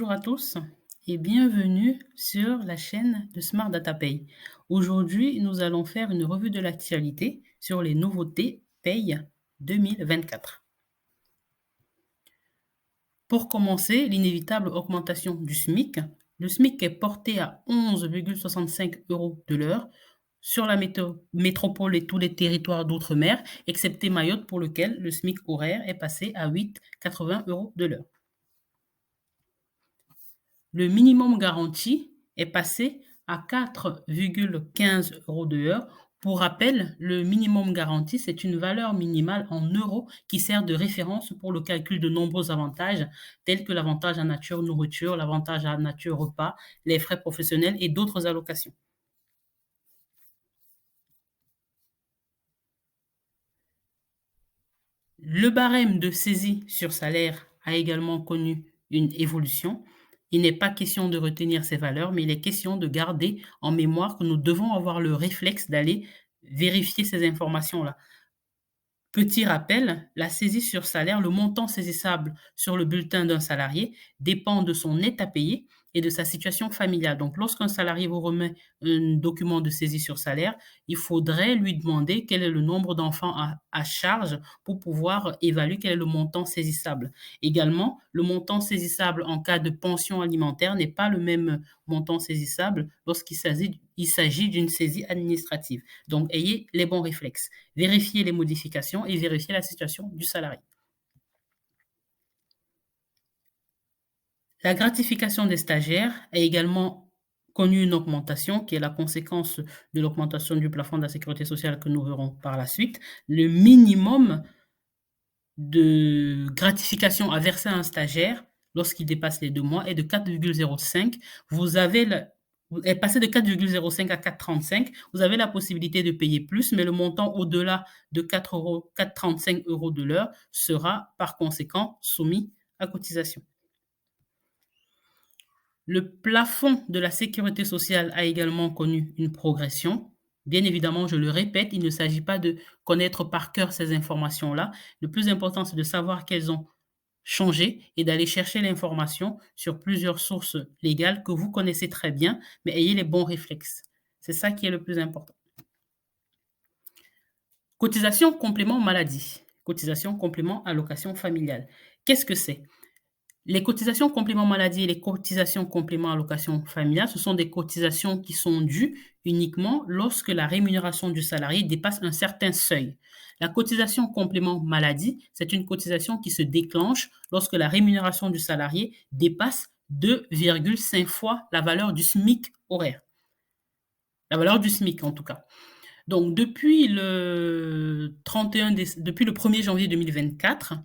Bonjour à tous et bienvenue sur la chaîne de Smart Data Pay. Aujourd'hui, nous allons faire une revue de l'actualité sur les nouveautés Pay 2024. Pour commencer, l'inévitable augmentation du SMIC. Le SMIC est porté à 11,65 euros de l'heure sur la métropole et tous les territoires d'outre-mer, excepté Mayotte pour lequel le SMIC horaire est passé à 8,80 euros de l'heure. Le minimum garanti est passé à 4,15 euros de l'heure. Pour rappel, le minimum garanti, c'est une valeur minimale en euros qui sert de référence pour le calcul de nombreux avantages, tels que l'avantage en nature nourriture, l'avantage en nature repas, les frais professionnels et d'autres allocations. Le barème de saisie sur salaire a également connu une évolution. Il n'est pas question de retenir ces valeurs, mais il est question de garder en mémoire que nous devons avoir le réflexe d'aller vérifier ces informations-là. Petit rappel, la saisie sur salaire, le montant saisissable sur le bulletin d'un salarié dépend de son état payé et de sa situation familiale. Donc, lorsqu'un salarié vous remet un document de saisie sur salaire, il faudrait lui demander quel est le nombre d'enfants à charge pour pouvoir évaluer quel est le montant saisissable. Également, le montant saisissable en cas de pension alimentaire n'est pas le même montant saisissable lorsqu'il s'agit d'une saisie administrative. Donc, ayez les bons réflexes. Vérifiez les modifications et vérifiez la situation du salarié. La gratification des stagiaires a également connu une augmentation qui est la conséquence de l'augmentation du plafond de la sécurité sociale que nous verrons par la suite. Le minimum de gratification à verser à un stagiaire lorsqu'il dépasse les 2 mois est de 4,05. Vous avez est passé de 4,05 à 4,35. Vous avez la possibilité de payer plus, mais le montant au-delà de 4,35 euros de l'heure sera par conséquent soumis à cotisation. Le plafond de la sécurité sociale a également connu une progression. Bien évidemment, je le répète, il ne s'agit pas de connaître par cœur ces informations-là. Le plus important, c'est de savoir qu'elles ont changé et d'aller chercher l'information sur plusieurs sources légales que vous connaissez très bien, mais ayez les bons réflexes. C'est ça qui est le plus important. Cotisation complément maladie. Cotisation complément allocation familiale. Qu'est-ce que c'est? Les cotisations complément maladie et les cotisations complément allocation familiale, ce sont des cotisations qui sont dues uniquement lorsque la rémunération du salarié dépasse un certain seuil. La cotisation complément maladie, c'est une cotisation qui se déclenche lorsque la rémunération du salarié dépasse 2,5 fois la valeur du SMIC horaire. La valeur du SMIC en tout cas. Donc depuis le 1er janvier 2024,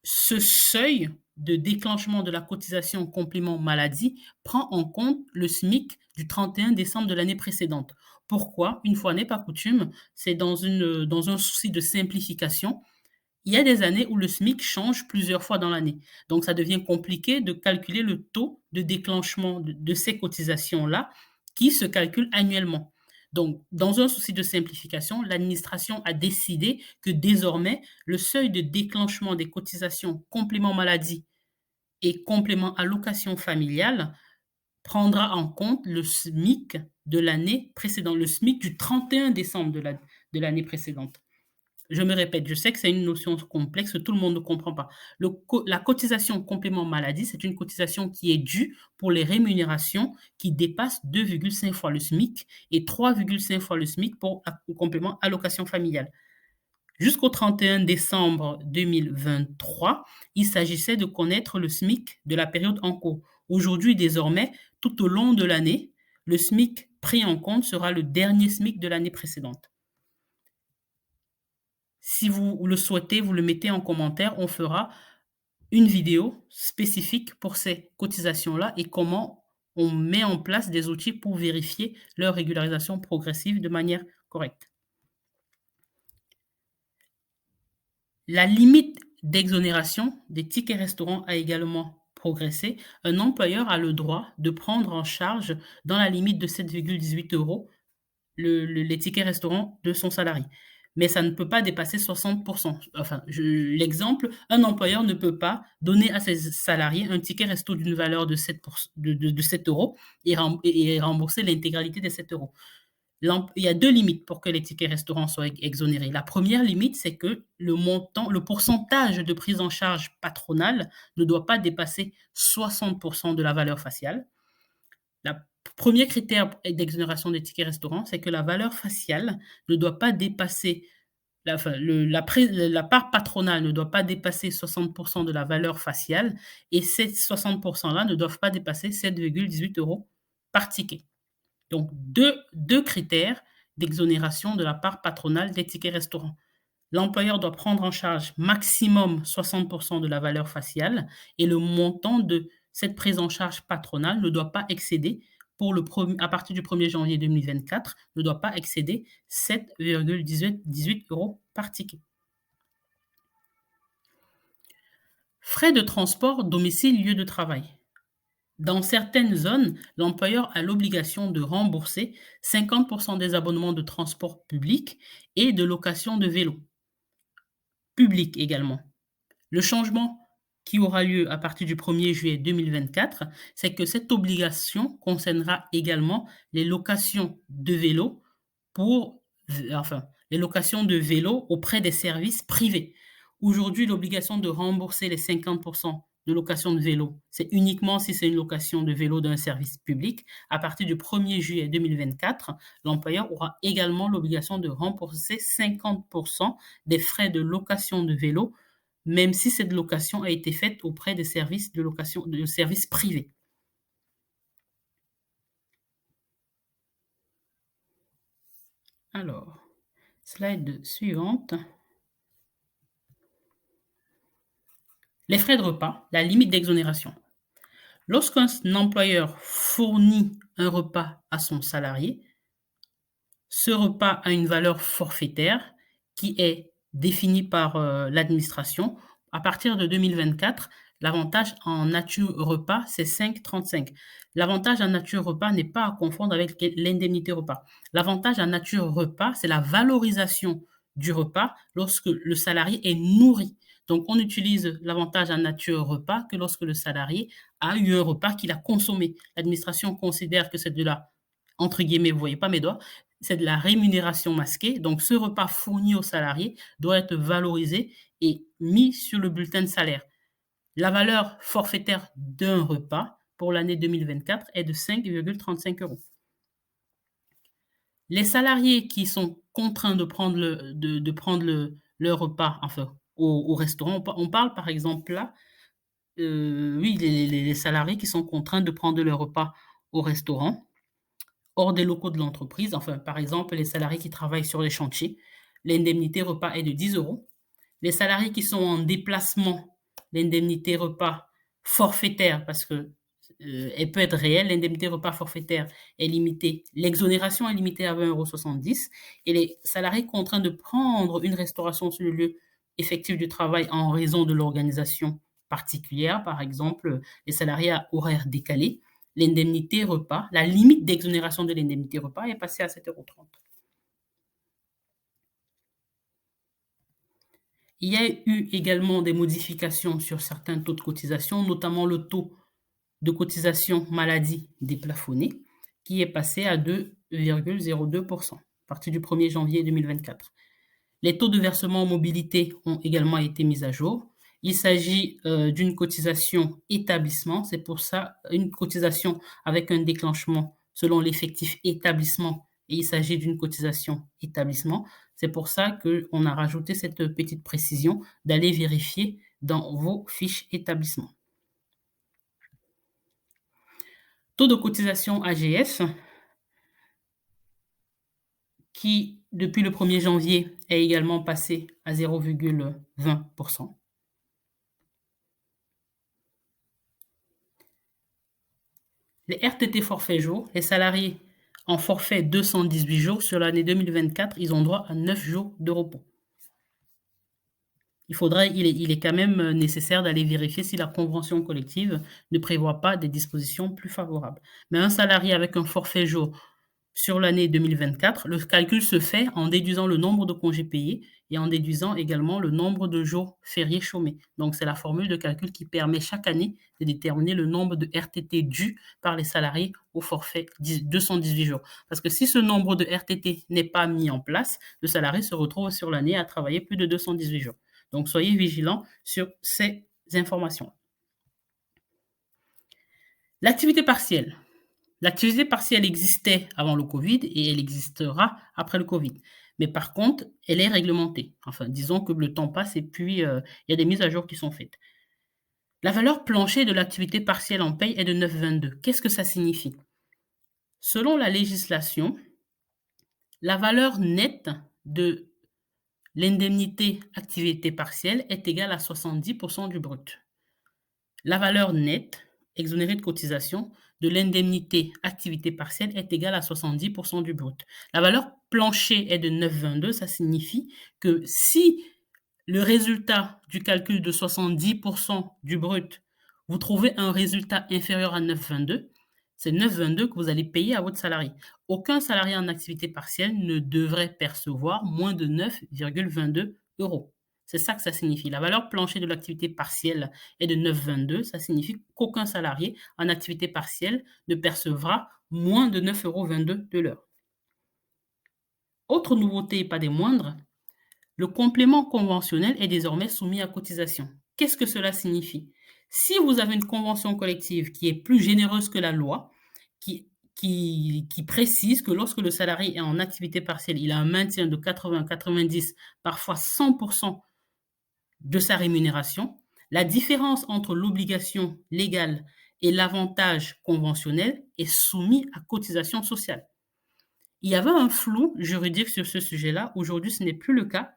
ce seuil de déclenchement de la cotisation complément maladie prend en compte le SMIC du 31 décembre de l'année précédente. Pourquoi? Une fois n'est pas coutume, c'est dans un souci de simplification. Il y a des années où le SMIC change plusieurs fois dans l'année. Donc, ça devient compliqué de calculer le taux de déclenchement de ces cotisations-là qui se calculent annuellement. Donc, dans un souci de simplification, l'administration a décidé que désormais, le seuil de déclenchement des cotisations complément maladie et complément allocation familiale prendra en compte le SMIC de l'année précédente, le SMIC du 31 décembre de l'année précédente. Je me répète, je sais que c'est une notion complexe, tout le monde ne comprend pas. La cotisation complément maladie, c'est une cotisation qui est due pour les rémunérations qui dépassent 2,5 fois le SMIC et 3,5 fois le SMIC pour le complément allocation familiale. Jusqu'au 31 décembre 2023, il s'agissait de connaître le SMIC de la période en cours. Aujourd'hui, désormais, tout au long de l'année, le SMIC pris en compte sera le dernier SMIC de l'année précédente. Si vous le souhaitez, vous le mettez en commentaire, on fera une vidéo spécifique pour ces cotisations-là et comment on met en place des outils pour vérifier leur régularisation progressive de manière correcte. La limite d'exonération des tickets restaurants a également progressé. Un employeur a le droit de prendre en charge, dans la limite de 7,18 euros, les tickets restaurants de son salarié. mais ça ne peut pas dépasser 60%. Enfin, l'exemple, un employeur ne peut pas donner à ses salariés un ticket resto d'une valeur de 7 euros et rembourser l'intégralité des 7 euros. Il y a deux limites pour que les tickets restaurants soient exonérés. La première limite, c'est que le pourcentage de prise en charge patronale ne doit pas dépasser 60% de la valeur faciale. Le premier critère d'exonération des tickets restaurants, c'est que la valeur faciale ne doit pas dépasser, la part patronale ne doit pas dépasser 60% de la valeur faciale et ces 60%-là ne doivent pas dépasser 7,18 euros par ticket. Donc, deux critères d'exonération de la part patronale des tickets restaurants. L'employeur doit prendre en charge maximum 60% de la valeur faciale et le montant de cette prise en charge patronale ne doit pas excéder, à partir du 1er janvier 2024, ne doit pas excéder 7,18 euros par ticket. Frais de transport, domicile, lieu de travail. Dans certaines zones, l'employeur a l'obligation de rembourser 50% des abonnements de transport public et de location de vélo. Public également. Le changement qui aura lieu à partir du 1er juillet 2024, c'est que cette obligation concernera également les locations de vélos les locations de vélos auprès des services privés. Aujourd'hui, l'obligation de rembourser les 50% de location de vélo, c'est uniquement si c'est une location de vélo d'un service public. À partir du 1er juillet 2024, l'employeur aura également l'obligation de rembourser 50% des frais de location de vélo, même si cette location a été faite auprès des services de location de services privés. Alors, slide suivante. Les frais de repas, la limite d'exonération. Lorsqu'un employeur fournit un repas à son salarié, ce repas a une valeur forfaitaire qui est définie par l'administration. À partir de 2024, l'avantage en nature repas, c'est 5,35. L'avantage en nature repas n'est pas à confondre avec l'indemnité repas. L'avantage en nature repas, c'est la valorisation du repas lorsque le salarié est nourri. Donc, on utilise l'avantage en nature repas que lorsque le salarié a eu un repas qu'il a consommé. L'administration considère que c'est de la, entre guillemets, vous ne voyez pas mes doigts, c'est de la rémunération masquée. Donc, ce repas fourni au salarié doit être valorisé et mis sur le bulletin de salaire. La valeur forfaitaire d'un repas pour l'année 2024 est de 5,35 euros. Les salariés qui sont contraints de prendre leur repas, enfin, au restaurant, on parle par exemple là, oui, les salariés qui sont contraints de prendre leur repas au restaurant, hors des locaux de l'entreprise, enfin, par exemple, les salariés qui travaillent sur les chantiers, l'indemnité repas est de 10 euros. Les salariés qui sont en déplacement, l'indemnité repas forfaitaire, parce que elle peut être réelle, l'indemnité repas forfaitaire est limitée, l'exonération est limitée à 20,70 €, et les salariés contraints de prendre une restauration sur le lieu effectif du travail en raison de l'organisation particulière, par exemple, les salariés à horaires décalés, l'indemnité repas, la limite d'exonération de l'indemnité repas est passée à 7,30 €. Il y a eu également des modifications sur certains taux de cotisation, notamment le taux de cotisation maladie déplafonné, qui est passé à 2,02% à partir du 1er janvier 2024. Les taux de versement en mobilité ont également été mis à jour. Il s'agit d'une cotisation établissement, c'est pour ça une cotisation avec un déclenchement selon l'effectif établissement, et il s'agit d'une cotisation établissement. C'est pour ça qu'on a rajouté cette petite précision d'aller vérifier dans vos fiches établissement. Taux de cotisation AGF qui, depuis le 1er janvier, est également passé à 0,20%. Les RTT forfait jour, les salariés en forfait 218 jours sur l'année 2024, ils ont droit à 9 jours de repos. Il est quand même nécessaire d'aller vérifier si la convention collective ne prévoit pas des dispositions plus favorables. Mais un salarié avec un forfait jour sur l'année 2024, le calcul se fait en déduisant le nombre de congés payés et en déduisant également le nombre de jours fériés chômés. Donc, c'est la formule de calcul qui permet chaque année de déterminer le nombre de RTT dus par les salariés au forfait 218 jours. Parce que si ce nombre de RTT n'est pas mis en place, le salarié se retrouve sur l'année à travailler plus de 218 jours. Donc, soyez vigilants sur ces informations. L'activité partielle. L'activité partielle existait avant le Covid et elle existera après le Covid. Mais par contre, elle est réglementée. Enfin, disons que le temps passe et puis il y a des mises à jour qui sont faites. La valeur plancher de l'activité partielle en paye est de 9,22. Qu'est-ce que ça signifie? Selon la législation, la valeur nette de l'indemnité activité partielle est égale à 70% du brut. La valeur nette, exonérée de cotisation, de l'indemnité activité partielle est égale à 70% du brut. La valeur plancher est de 9,22, ça signifie que si le résultat du calcul de 70% du brut, vous trouvez un résultat inférieur à 9,22, c'est 9,22 que vous allez payer à votre salarié. Aucun salarié en activité partielle ne devrait percevoir moins de 9,22 euros. C'est ça que ça signifie. La valeur plancher de l'activité partielle est de 9,22. Ça signifie qu'aucun salarié en activité partielle ne percevra moins de 9,22 € de l'heure. Autre nouveauté et pas des moindres, le complément conventionnel est désormais soumis à cotisation. Qu'est-ce que cela signifie? Si vous avez une convention collective qui est plus généreuse que la loi, qui précise que lorsque le salarié est en activité partielle, il a un maintien de 80, 90, parfois 100% de sa rémunération, la différence entre l'obligation légale et l'avantage conventionnel est soumis à cotisation sociale. Il y avait un flou juridique sur ce sujet-là. Aujourd'hui, ce n'est plus le cas.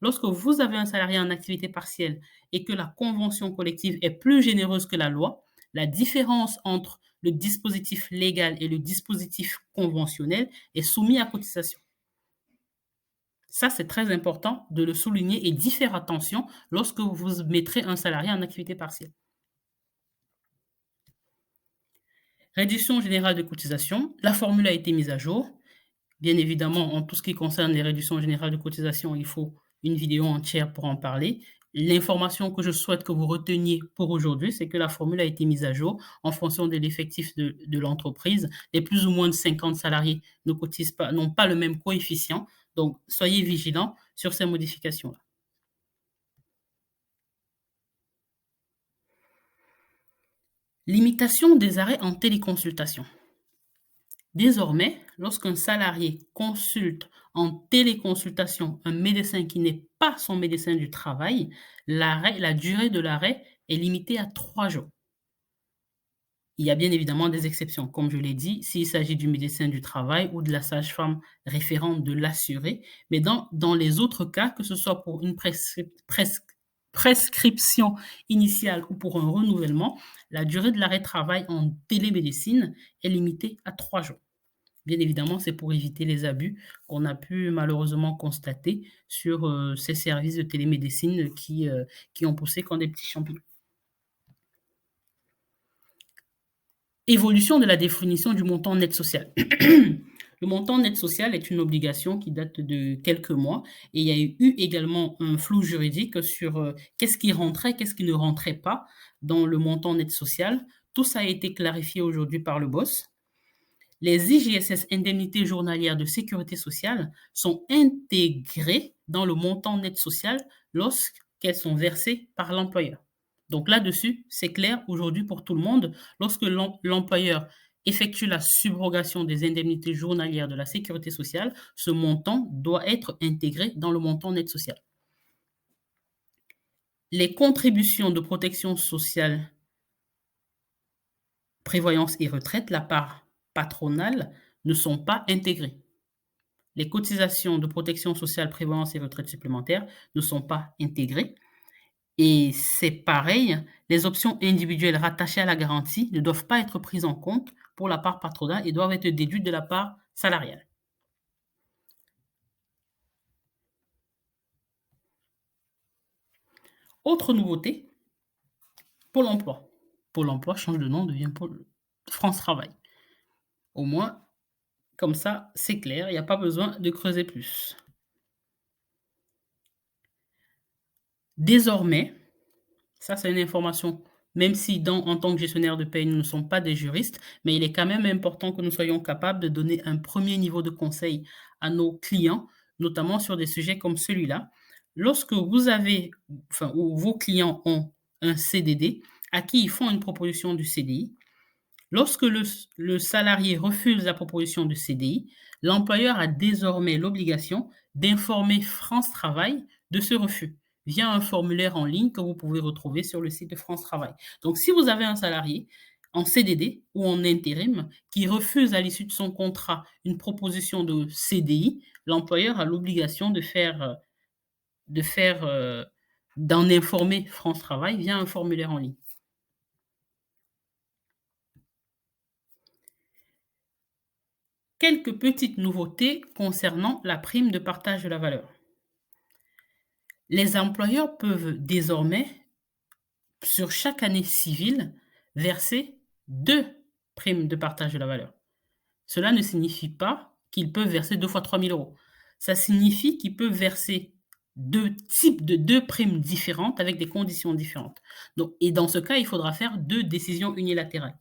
Lorsque vous avez un salarié en activité partielle et que la convention collective est plus généreuse que la loi, la différence entre le dispositif légal et le dispositif conventionnel est soumis à cotisation. Ça, c'est très important de le souligner et d'y faire attention lorsque vous mettrez un salarié en activité partielle. Réduction générale de cotisation. La formule a été mise à jour. Bien évidemment, en tout ce qui concerne les réductions générales de cotisation, il faut une vidéo entière pour en parler. L'information que je souhaite que vous reteniez pour aujourd'hui, c'est que la formule a été mise à jour en fonction de l'effectif de l'entreprise. Les plus ou moins de 50 salariés ne cotisent pas, n'ont pas le même coefficient. Donc, soyez vigilants sur ces modifications-là. Limitation des arrêts en téléconsultation. Désormais, lorsqu'un salarié consulte en téléconsultation un médecin qui n'est pas son médecin du travail, la durée de l'arrêt est limitée à 3 jours. Il y a bien évidemment des exceptions, comme je l'ai dit, s'il s'agit du médecin du travail ou de la sage-femme référente de l'assuré, mais dans les autres cas, que ce soit pour une prescription initiale ou pour un renouvellement, la durée de l'arrêt de travail en télémédecine est limitée à 3 jours. Bien évidemment, c'est pour éviter les abus qu'on a pu malheureusement constater sur ces services de télémédecine qui ont poussé comme des petits champignons. Évolution de la définition du montant net social. Le montant net social est une obligation qui date de quelques mois et il y a eu également un flou juridique sur qu'est-ce qui rentrait, qu'est-ce qui ne rentrait pas dans le montant net social. Tout ça a été clarifié aujourd'hui par le boss. Les IJSS, indemnités journalières de sécurité sociale, sont intégrées dans le montant net social lorsqu'elles sont versées par l'employeur. Donc là-dessus, c'est clair aujourd'hui pour tout le monde. Lorsque l'employeur effectue la subrogation des indemnités journalières de la sécurité sociale, ce montant doit être intégré dans le montant net social. Les contributions de protection sociale, prévoyance et retraite, la part patronale, ne sont pas intégrées. Les cotisations de protection sociale, prévoyance et retraite supplémentaires ne sont pas intégrées. Et c'est pareil, les options individuelles rattachées à la garantie ne doivent pas être prises en compte pour la part patronale et doivent être déduites de la part salariale. Autre nouveauté, Pôle emploi. Pôle emploi change de nom, devient Pôle France Travail. Au moins, Comme ça, c'est clair, il n'y a pas besoin de creuser plus. Désormais, ça c'est une information, même si en tant que gestionnaire de paie, nous ne sommes pas des juristes, mais il est quand même important que nous soyons capables de donner un premier niveau de conseil à nos clients, notamment sur des sujets comme celui-là. Lorsque vous avez, enfin, ou vos clients ont un CDD, à qui ils font une proposition du CDI, lorsque le salarié refuse la proposition du CDI, l'employeur a désormais l'obligation d'informer France Travail de ce refus via un formulaire en ligne que vous pouvez retrouver sur le site de France Travail. Donc, si vous avez un salarié en CDD ou en intérim qui refuse à l'issue de son contrat une proposition de CDI, l'employeur a l'obligation d'en informer France Travail via un formulaire en ligne. Quelques petites nouveautés concernant la prime de partage de la valeur. Les employeurs peuvent désormais, sur chaque année civile, verser 2 primes de partage de la valeur. Cela ne signifie pas qu'ils peuvent verser 2 fois 3 000 euros. Ça signifie qu'ils peuvent verser 2 types de 2 primes différentes avec des conditions différentes. Donc, et dans ce cas, il faudra faire 2 décisions unilatérales.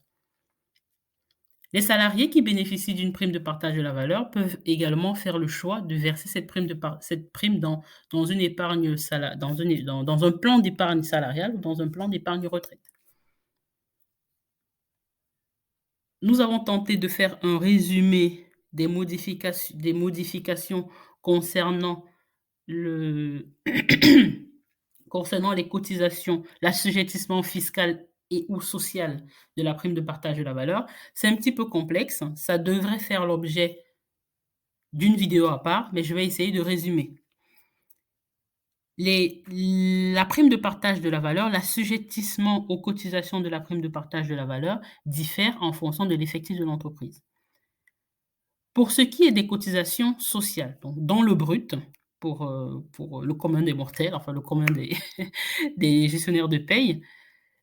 Les salariés qui bénéficient d'une prime de partage de la valeur peuvent également faire le choix de verser cette prime dans une épargne dans un plan d'épargne salariale ou dans un plan d'épargne retraite. Nous avons tenté de faire un résumé des modifications concernant concernant les cotisations, l'assujettissement fiscal et ou social de la prime de partage de la valeur. C'est un petit peu complexe, ça devrait faire l'objet d'une vidéo à part, mais je vais essayer de résumer. La prime de partage de la valeur, l'assujettissement aux cotisations de la prime de partage de la valeur diffère en fonction de l'effectif de l'entreprise. Pour ce qui est des cotisations sociales, donc dans le brut, pour le commun des mortels, enfin le commun des gestionnaires de paye,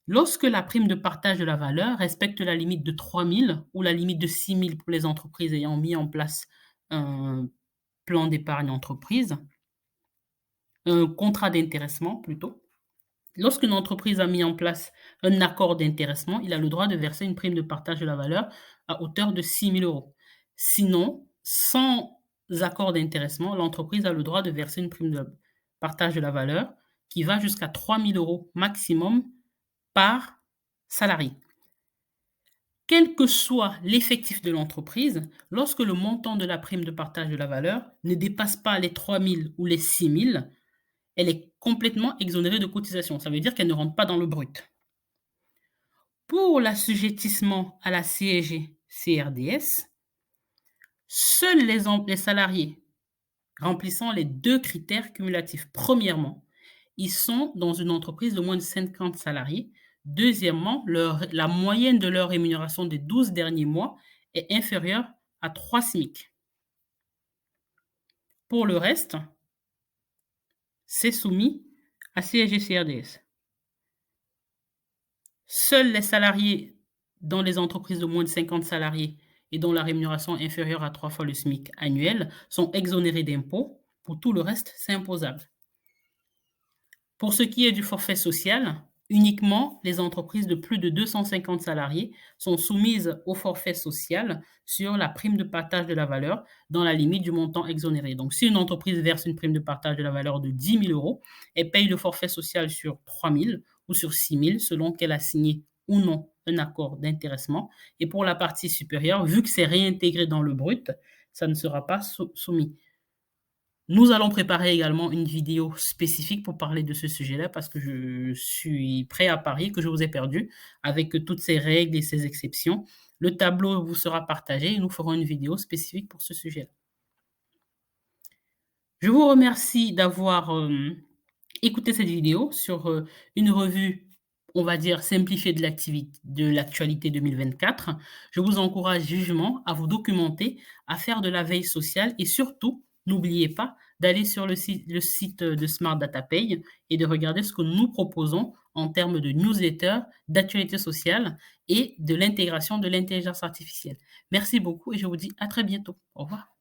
lorsque la prime de partage de la valeur respecte la limite de 3 000 ou la limite de 6 000 pour les entreprises ayant mis en place un plan d'épargne entreprise, un contrat d'intéressement plutôt, lorsqu'une entreprise a mis en place un accord d'intéressement, il a le droit de verser une prime de partage de la valeur à hauteur de 6 000 euros. Sinon, sans accord d'intéressement, l'entreprise a le droit de verser une prime de partage de la valeur qui va jusqu'à 3 000 euros maximum par salarié. Quel que soit l'effectif de l'entreprise, lorsque le montant de la prime de partage de la valeur ne dépasse pas les 3 000 ou les 6 000, elle est complètement exonérée de cotisation. Ça veut dire qu'elle ne rentre pas dans le brut. Pour l'assujettissement à la CSG-CRDS, seuls les salariés remplissant les 2 critères cumulatifs. Premièrement, ils sont dans une entreprise de moins de 50 salariés. Deuxièmement, la moyenne de leur rémunération des 12 derniers mois est inférieure à 3 SMIC. Pour le reste, c'est soumis à CSG-CRDS. Seuls les salariés dans les entreprises de moins de 50 salariés et dont la rémunération est inférieure à 3 fois le SMIC annuel sont exonérés d'impôts. Pour tout le reste, c'est imposable. Pour ce qui est du forfait social, uniquement les entreprises de plus de 250 salariés sont soumises au forfait social sur la prime de partage de la valeur dans la limite du montant exonéré. Donc, si une entreprise verse une prime de partage de la valeur de 10 000 euros, elle paye le forfait social sur 3 000 ou sur 6 000 selon qu'elle a signé ou non un accord d'intéressement. Et pour la partie supérieure, vu que c'est réintégré dans le brut, ça ne sera pas soumis. Nous allons préparer également une vidéo spécifique pour parler de ce sujet-là parce que je suis prêt à parier que je vous ai perdu avec toutes ces règles et ces exceptions. Le tableau vous sera partagé et nous ferons une vidéo spécifique pour ce sujet-là. Je vous remercie d'avoir écouté cette vidéo sur une revue, on va dire, simplifiée de l'actualité 2024. Je vous encourage vivement à vous documenter, à faire de la veille sociale et surtout, n'oubliez pas d'aller sur le site de Smart Data Pay et de regarder ce que nous proposons en termes de newsletter, d'actualité sociale et de l'intégration de l'intelligence artificielle. Merci beaucoup et je vous dis à très bientôt. Au revoir.